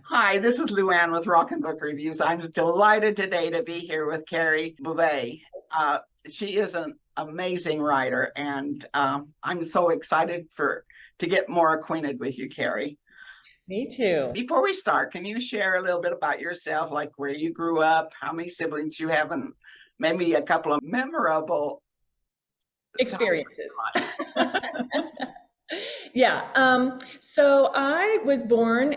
Hi, this is Luann with Rock and Book Reviews. I'm delighted today to be here with Kari Bovee. Uh, she is an amazing writer, and I'm so excited to get more acquainted with you, Kari. Me too. Before we start, can you share a little bit about yourself, like where you grew up, how many siblings you have, and maybe a couple of memorable Experiences. Yeah. So I was born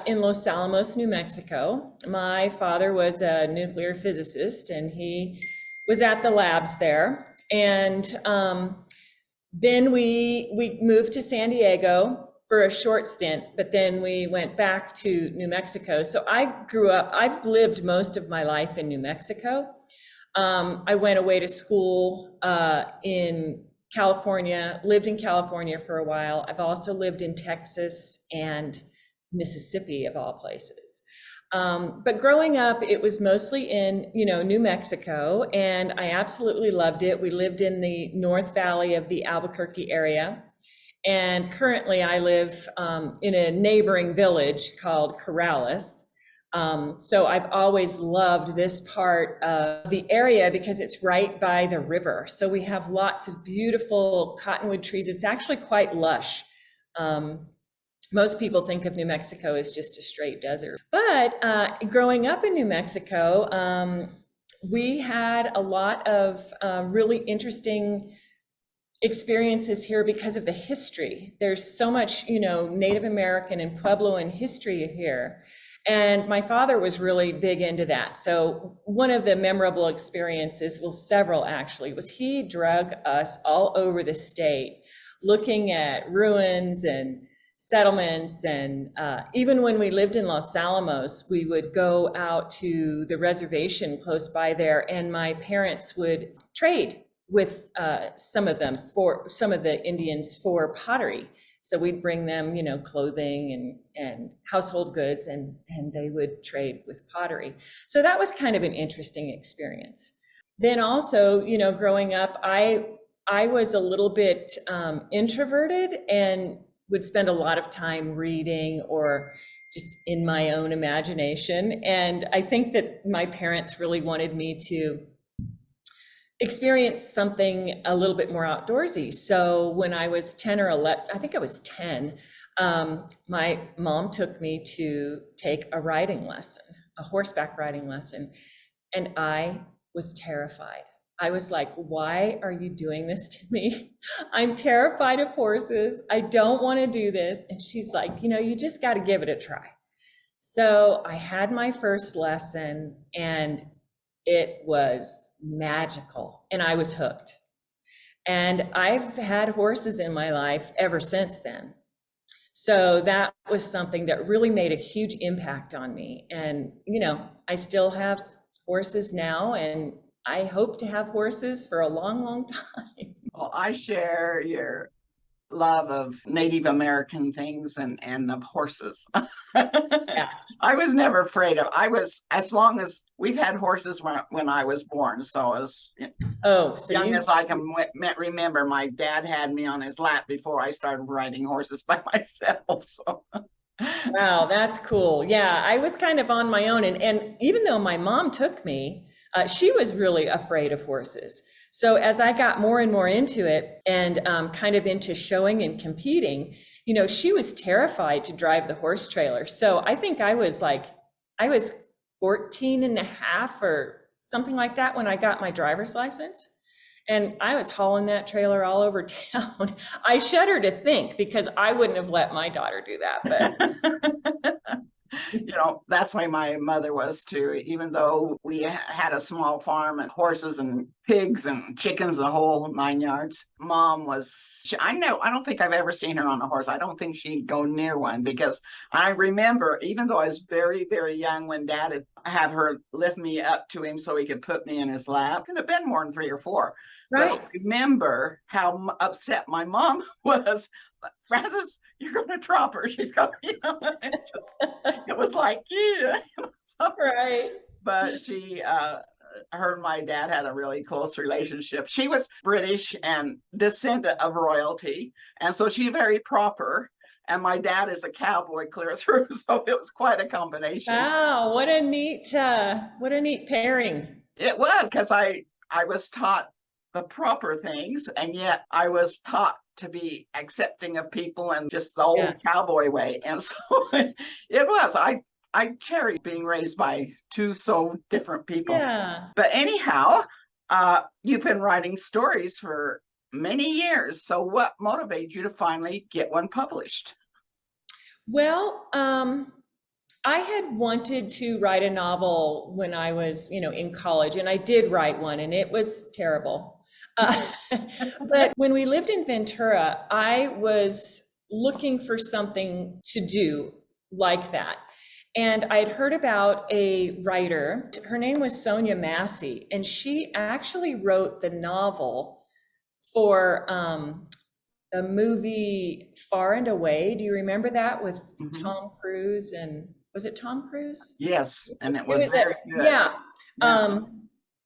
in Los Alamos, New Mexico. My father was a nuclear physicist and he was at the labs there. And then we moved to San Diego for a short stint, but then we went back to New Mexico. So I've lived most of my life in New Mexico. I went away to school in California, lived in California for a while. I've also lived in Texas and Mississippi, of all places. But growing up, it was mostly in, New Mexico, and I absolutely loved it. We lived in the North Valley of the Albuquerque area. And currently I live in a neighboring village called Corrales. So I've always loved this part of the area because it's right by the river. So we have lots of beautiful cottonwood trees. It's actually quite lush. Most people think of New Mexico as just a straight desert. But growing up in New Mexico, we had a lot of really interesting experiences here because of the history. There's so much, Native American and Puebloan history here. And my father was really big into that. So one of the memorable experiences, well, several actually, was he drug us all over the state, looking at ruins and settlements. And even when we lived in Los Alamos, we would go out to the reservation close by there, and my parents would trade with some of the Indians for pottery. So we'd bring them, clothing and household goods, and they would trade with pottery. So that was kind of an interesting experience. Then also, growing up, I was a little bit introverted and would spend a lot of time reading or just in my own imagination. And I think that my parents really wanted me to experience something a little bit more outdoorsy. So when I was 10 or 11, I think I was 10, my mom took me to take a riding lesson, a horseback riding lesson, and I was terrified. I was like, why are you doing this to me? I'm terrified of horses. I don't want to do this. And she's like, you just got to give it a try. So I had my first lesson, and it was magical, and I was hooked. And I've had horses in my life ever since then. So that was something that really made a huge impact on me. And, I still have horses now, and I hope to have horses for a long, long time. Well, I share your love of Native American things and of horses. Yeah. I was never afraid of. As long as we've had horses when I was born. So as So young you, as I can remember, my dad had me on his lap before I started riding horses by myself. So wow, that's cool. Yeah, I was kind of on my own. And even though my mom took me, she was really afraid of horses. So as I got more and more into it and kind of into showing and competing, she was terrified to drive the horse trailer. So I think I was 14 and a half or something like that when I got my driver's license. And I was hauling that trailer all over town. I shudder to think, because I wouldn't have let my daughter do that, but that's why my mother was too. Even though we had a small farm and horses and pigs and chickens, the whole 9 yards, mom was, I don't think I've ever seen her on a horse. I don't think she'd go near one, because I remember, even though I was very, very young, when dad would have her lift me up to him so he could put me in his lap. Could have been more than 3 or 4. right. But I remember how upset my mom was. Frances, you're going to drop her. She's going, it was like, yeah. Right. But her and my dad had a really close relationship. She was British and descendant of royalty. And so she's very proper. and my dad is a cowboy clear through, so it was quite a combination. Wow, what a neat pairing. It was because I was taught the proper things, and yet I was taught to be accepting of people and just the Yeah. old cowboy way. And so it was. I cherry being raised by two so different people. Yeah. But anyhow, you've been writing stories for many years. So what motivated you to finally get one published? Well, I had wanted to write a novel when I was, in college, and I did write one, and it was terrible. Uh, but when we lived in Ventura, I was looking for something to do like that. And I had heard about a writer. Her name was Sonia Massey, and she actually wrote the novel for a movie Far and Away. Do you remember that with Tom Cruise and was it Tom Cruise? Yes, and it It was was very good. yeah, Yeah.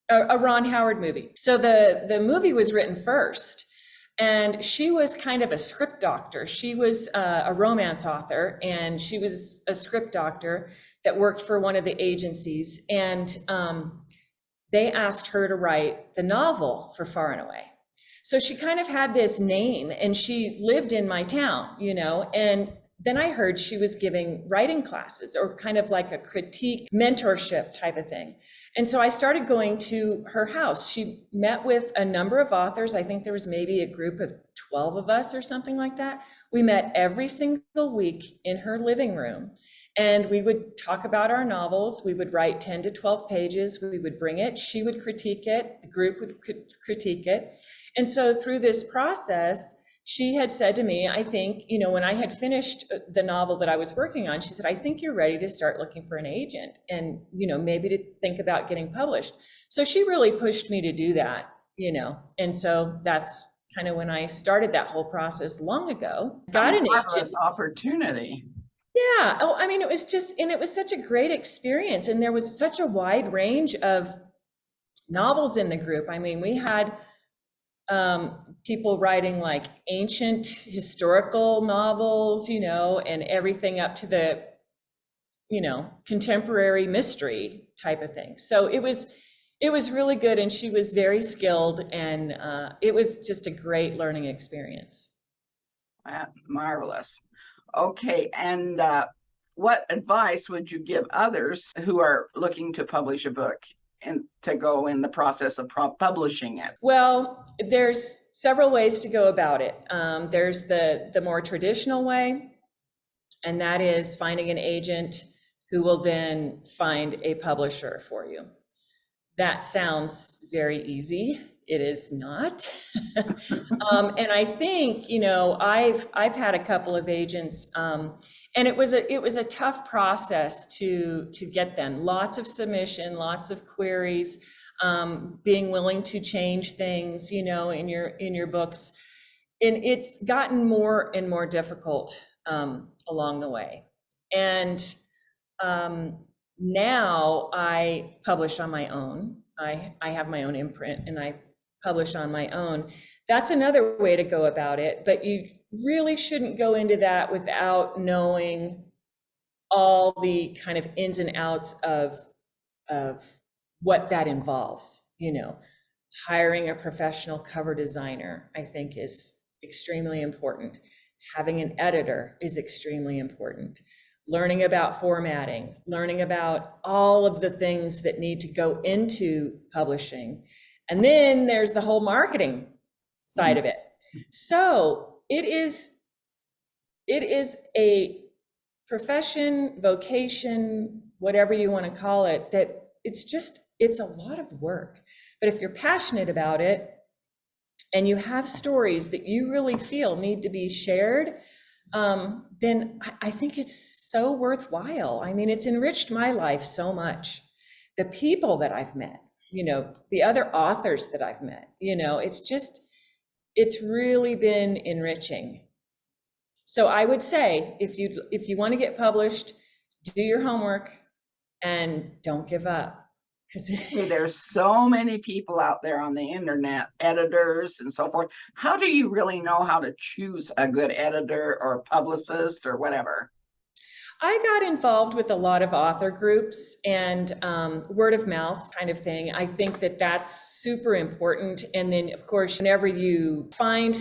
a Ron Howard movie. So the movie was written first, and she was kind of a script doctor. She was a romance author, and she was a script doctor that worked for one of the agencies, and they asked her to write the novel for Far and Away. So she kind of had this name, and she lived in my town, and then I heard she was giving writing classes, or kind of like a critique mentorship type of thing. And so I started going to her house. She met with a number of authors. I think there was maybe a group of 12 of us or something like that. We met every single week in her living room, and we would talk about our novels. We would write 10 to 12 pages. We would bring it. She would critique it. The group would critique it. And so through this process, she had said to me, I think, when I had finished the novel that I was working on, she said, I think you're ready to start looking for an agent and, maybe to think about getting published. So she really pushed me to do that, and so that's kind of when I started that whole process long ago. Got an agent. Opportunity. Yeah. Oh, I mean, it was such a great experience. And there was such a wide range of novels in the group. I mean, we had people writing like ancient historical novels, and everything up to the, contemporary mystery type of thing. So it was really good, and she was very skilled, and it was just a great learning experience. Marvelous. Okay, and what advice would you give others who are looking to publish a book and to go in the process of publishing it? Well, there's several ways to go about it. There's the more traditional way, and that is finding an agent who will then find a publisher for you. That sounds very easy. It is not. And I think, I've had a couple of agents, and it was a tough process to get them. Lots of submission, lots of queries, being willing to change things, in your books. And it's gotten more and more difficult along the way. And now I publish on my own. I have my own imprint, and I publish on my own. That's another way to go about it, but you really shouldn't go into that without knowing all the kind of ins and outs of what that involves. Hiring a professional cover designer, I think, is extremely important. Having an editor is extremely important. Learning about formatting, learning about all of the things that need to go into publishing. And then there's the whole marketing side of it. So it is a profession, vocation, whatever you want to call it, that it's a lot of work. But if you're passionate about it and you have stories that you really feel need to be shared, then I think it's so worthwhile. I mean, it's enriched my life so much. The people that I've met, the other authors that I've met, it's really been enriching. So I would say, if you want to get published, do your homework and don't give up, Hey, there's so many people out there on the internet, editors and so forth. How do you really know how to choose a good editor or publicist or whatever? I got involved with a lot of author groups and word of mouth kind of thing. I think that that's super important. And then, of course, whenever you find,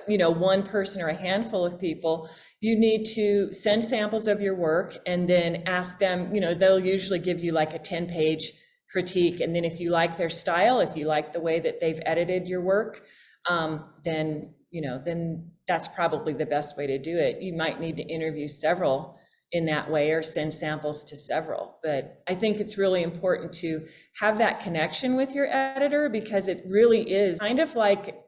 one person or a handful of people, you need to send samples of your work and then ask them, they'll usually give you like a 10-page critique. And then if you like their style, if you like the way that they've edited your work, then that's probably the best way to do it. You might need to interview several in that way or send samples to several. But I think it's really important to have that connection with your editor, because it really is kind of like,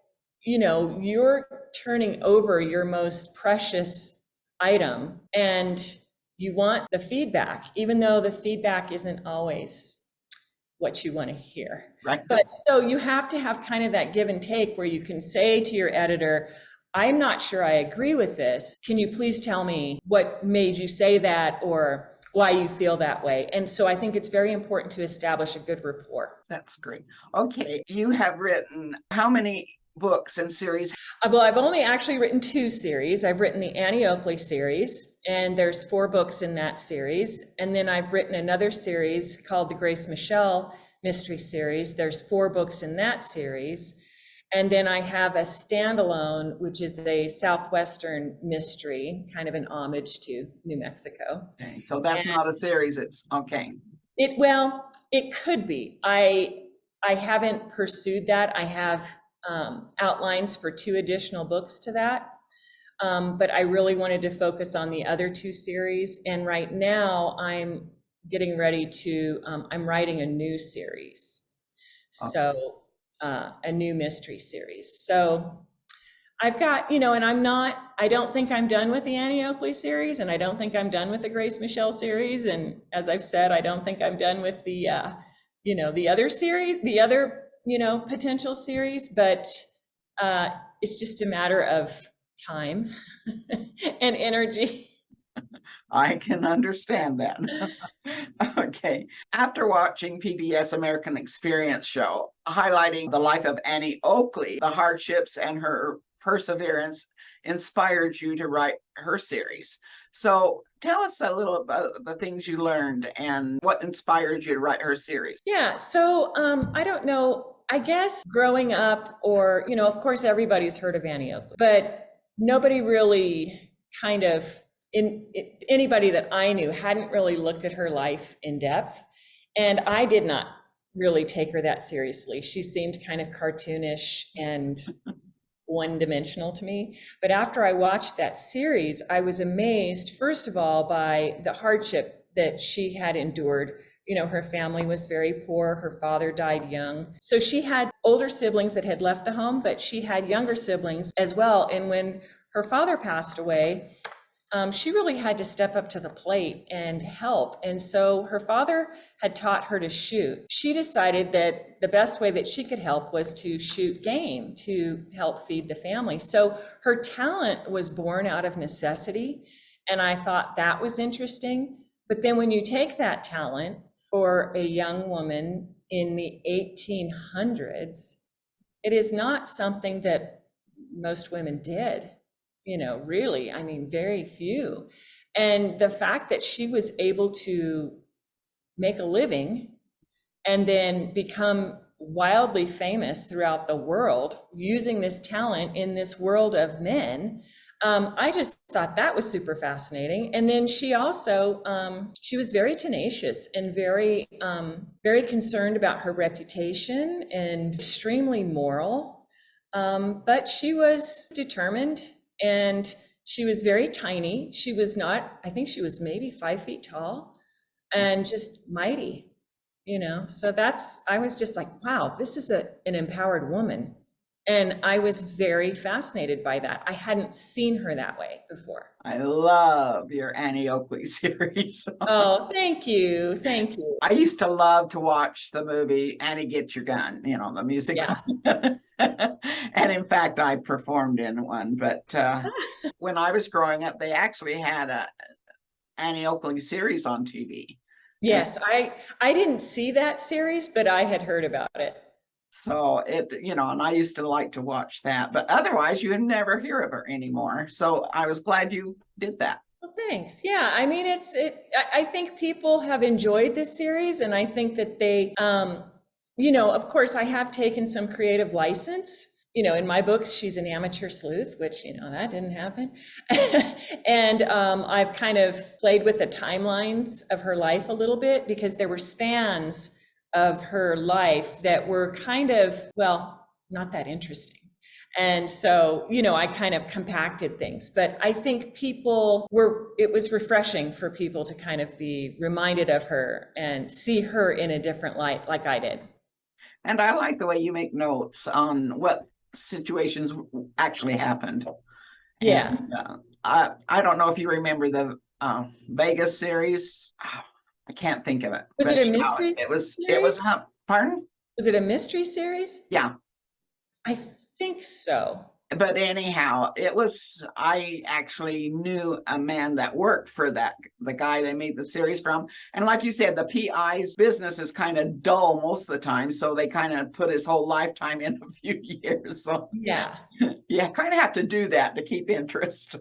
you're turning over your most precious item and you want the feedback, even though the feedback isn't always what you want to hear. Right. But so you have to have kind of that give and take where you can say to your editor, I'm not sure I agree with this. Can you please tell me what made you say that or why you feel that way? And so I think it's very important to establish a good rapport. That's great. Okay. You have written how many books and series? Well, I've only actually written 2 series. I've written the Annie Oakley series, and there's 4 books in that series. And then I've written another series called the Grace Michelle Mystery Series. There's 4 books in that series. And then I have a standalone, which is a Southwestern mystery, kind of an homage to New Mexico. Okay, so that's not a series. It's okay. It could be. I haven't pursued that. I have outlines for 2 additional books to that. But I really wanted to focus on the other 2 series. And right now I'm getting ready to, I'm writing a new series. Okay. So a new mystery series. So I've got, and I don't think I'm done with the Annie Oakley series, and I don't think I'm done with the Grace Michelle series. And as I've said, I don't think I'm done with the, the other series, the other, potential series, but it's just a matter of time and energy. I can understand that. Okay. After watching PBS American Experience show highlighting the life of Annie Oakley, the hardships and her perseverance inspired you to write her series. So tell us a little about the things you learned and what inspired you to write her series. Yeah, so I don't know. I guess growing up, or, of course, everybody's heard of Annie Oakley, but nobody really kind of, anybody that I knew hadn't really looked at her life in depth. And I did not really take her that seriously. She seemed kind of cartoonish and one-dimensional to me. But after I watched that series, I was amazed, first of all, by the hardship that she had endured. Her family was very poor. Her father died young. So she had older siblings that had left the home, but she had younger siblings as well. And when her father passed away, she really had to step up to the plate and help. And so her father had taught her to shoot. She decided that the best way that she could help was to shoot game to help feed the family. So her talent was born out of necessity. And I thought that was interesting. But then when you take that talent for a young woman in the 1800s, it is not something that most women did. Really, I mean, very few. And the fact that she was able to make a living and then become wildly famous throughout the world using this talent in this world of men, I just thought that was super fascinating. And then she also, she was very tenacious and very, very concerned about her reputation and extremely moral. But she was determined. And she was very tiny. She was not, I think she was maybe 5 feet tall and just mighty, So I was just like, wow, this is an empowered woman. And I was very fascinated by that. I hadn't seen her that way before. I love your Annie Oakley series. Oh, thank you. Thank you. I used to love to watch the movie Annie Get Your Gun, the musical. Yeah. And in fact, I performed in one. But when I was growing up, they actually had a Annie Oakley series on TV. Yes, I didn't see that series, but I had heard about it. So and I used to like to watch that, but otherwise you never hear of her anymore. So I was glad you did that. Well, thanks. Yeah, I mean, I think people have enjoyed this series, and I think that of course, I have taken some creative license. In my books, she's an amateur sleuth, which, that didn't happen. And I've kind of played with the timelines of her life a little bit because there were spans of her life that were kind of, well, not that interesting. And so, I kind of compacted things, but I think it was refreshing for people to kind of be reminded of her and see her in a different light, like I did. And I like the way you make notes on what situations actually happened. Yeah. And I don't know if you remember the Vegas series. I can't think of it. Was But it a anyhow, mystery it was series? pardon? Was it a mystery series? Yeah. I think so. But anyhow, I actually knew a man that worked for the guy they made the series from. And like you said, the PI's business is kind of dull most of the time. So they kind of put his whole lifetime in a few years. So Yeah. yeah, kind of have to do that to keep interest.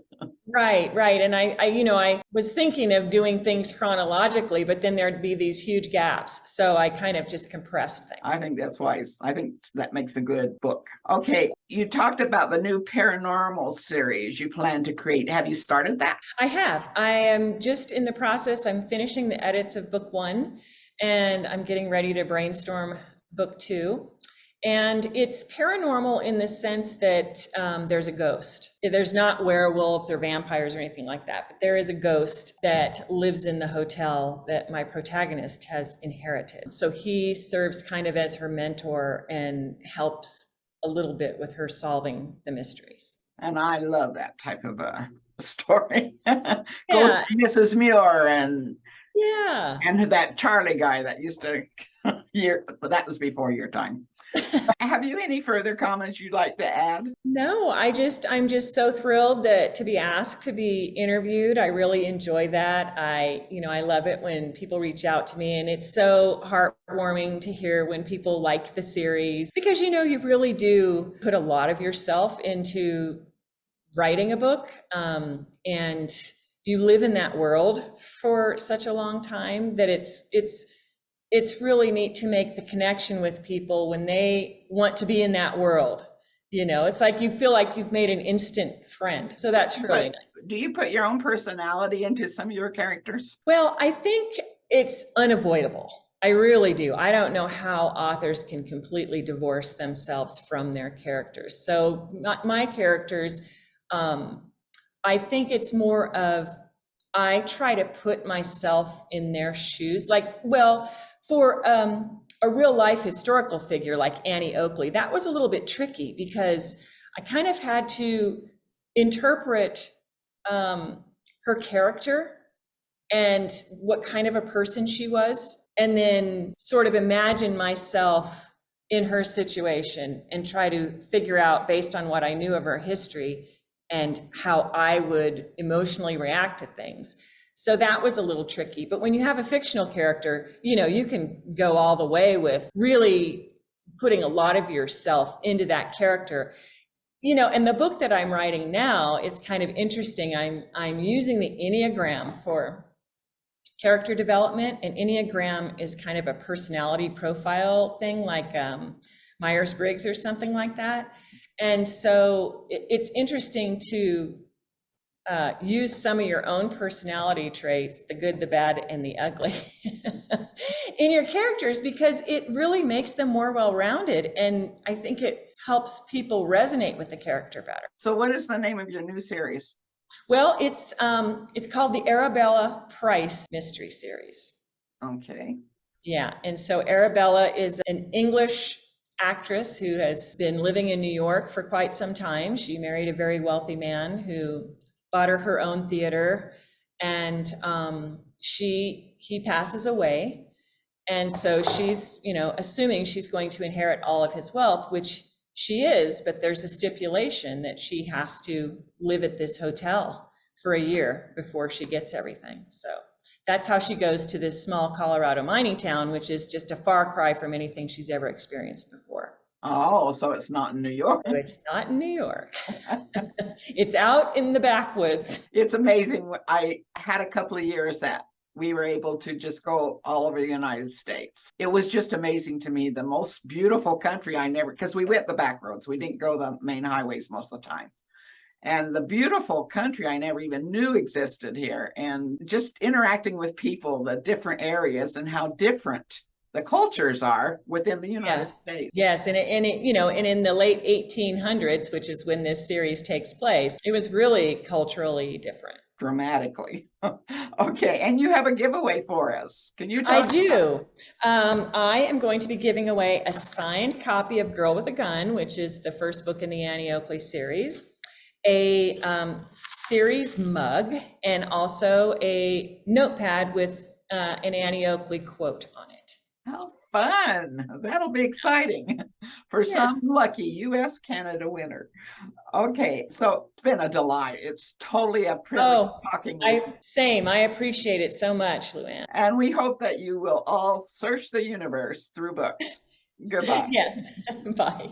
Right, right. And I was thinking of doing things chronologically, but then there'd be these huge gaps. So I kind of just compressed things. I think that's wise. I think that makes a good book. Okay, you talked about the new paranormal series you plan to create. Have you started that? I have. I am just in the process. I'm finishing the edits of book 1, and I'm getting ready to brainstorm book 2. And it's paranormal in the sense that there's a ghost. There's not werewolves or vampires or anything like that, but there is a ghost that lives in the hotel that my protagonist has inherited. So he serves kind of as her mentor and helps a little bit with her solving the mysteries. And I love that type of a story. Yeah. Ghost Mrs. Muir and Yeah. that Charlie guy that used to but that was before your time. Have you any further comments you'd like to add? No, I'm just so thrilled to be asked to be interviewed. I really enjoy that. I love it when people reach out to me, and it's so heartwarming to hear when people like the series because you really do put a lot of yourself into writing a book, and you live in that world for such a long time that it's really neat to make the connection with people when they want to be in that world. It's like you feel like you've made an instant friend. So that's really nice. Do you put your own personality into some of your characters? Well, I think it's unavoidable. I really do. I don't know how authors can completely divorce themselves from their characters. So my characters, I think it's more of, I try to put myself in their shoes. For a real life historical figure like Annie Oakley, that was a little bit tricky because I kind of had to interpret her character and what kind of a person she was, and then sort of imagine myself in her situation and try to figure out, based on what I knew of her history, and how I would emotionally react to things. So that was a little tricky. But when you have a fictional character, you can go all the way with really putting a lot of yourself into that character. And the book that I'm writing now is kind of interesting. I'm using the Enneagram for character development, and Enneagram is kind of a personality profile thing, like Myers-Briggs or something like that. And so it's interesting to use some of your own personality traits, the good, the bad, and the ugly, in your characters, because it really makes them more well-rounded. And I think it helps people resonate with the character better. So what is the name of your new series? Well, it's called the Arabella Price Mystery Series. Okay. Yeah, and so Arabella is an English actress who has been living in New York for quite some time. She married a very wealthy man who bought her own theater, and he passes away, and so she's assuming she's going to inherit all of his wealth, which she is, but there's a stipulation that she has to live at this hotel for a year before she gets everything. So That's how she goes to this small Colorado mining town, which is just a far cry from anything she's ever experienced before. Oh, so it's not in New York. So it's not in New York. It's out in the backwoods. It's amazing. I had a couple of years that we were able to just go all over the United States. It was just amazing to me. The most beautiful country I never, because we went the back roads. We didn't go the main highways most of the time. And the beautiful country I never even knew existed here. And just interacting with people, the different areas and how different the cultures are within the United States. Yes, and in the late 1800s, which is when this series takes place, it was really culturally different. Dramatically. Okay, and you have a giveaway for us. Can you talk? I do. I am going to be giving away a signed copy of Girl with a Gun, which is the first book in the Annie Oakley series, a series mug, and also a notepad with an Annie Oakley quote on it. How fun. That'll be exciting for some lucky US Canada winner. Okay, so it's been a delight. It's totally a privilege talking with you. Same. I appreciate it so much, Luann. And we hope that you will all search the universe through books. Goodbye. Yes. Bye.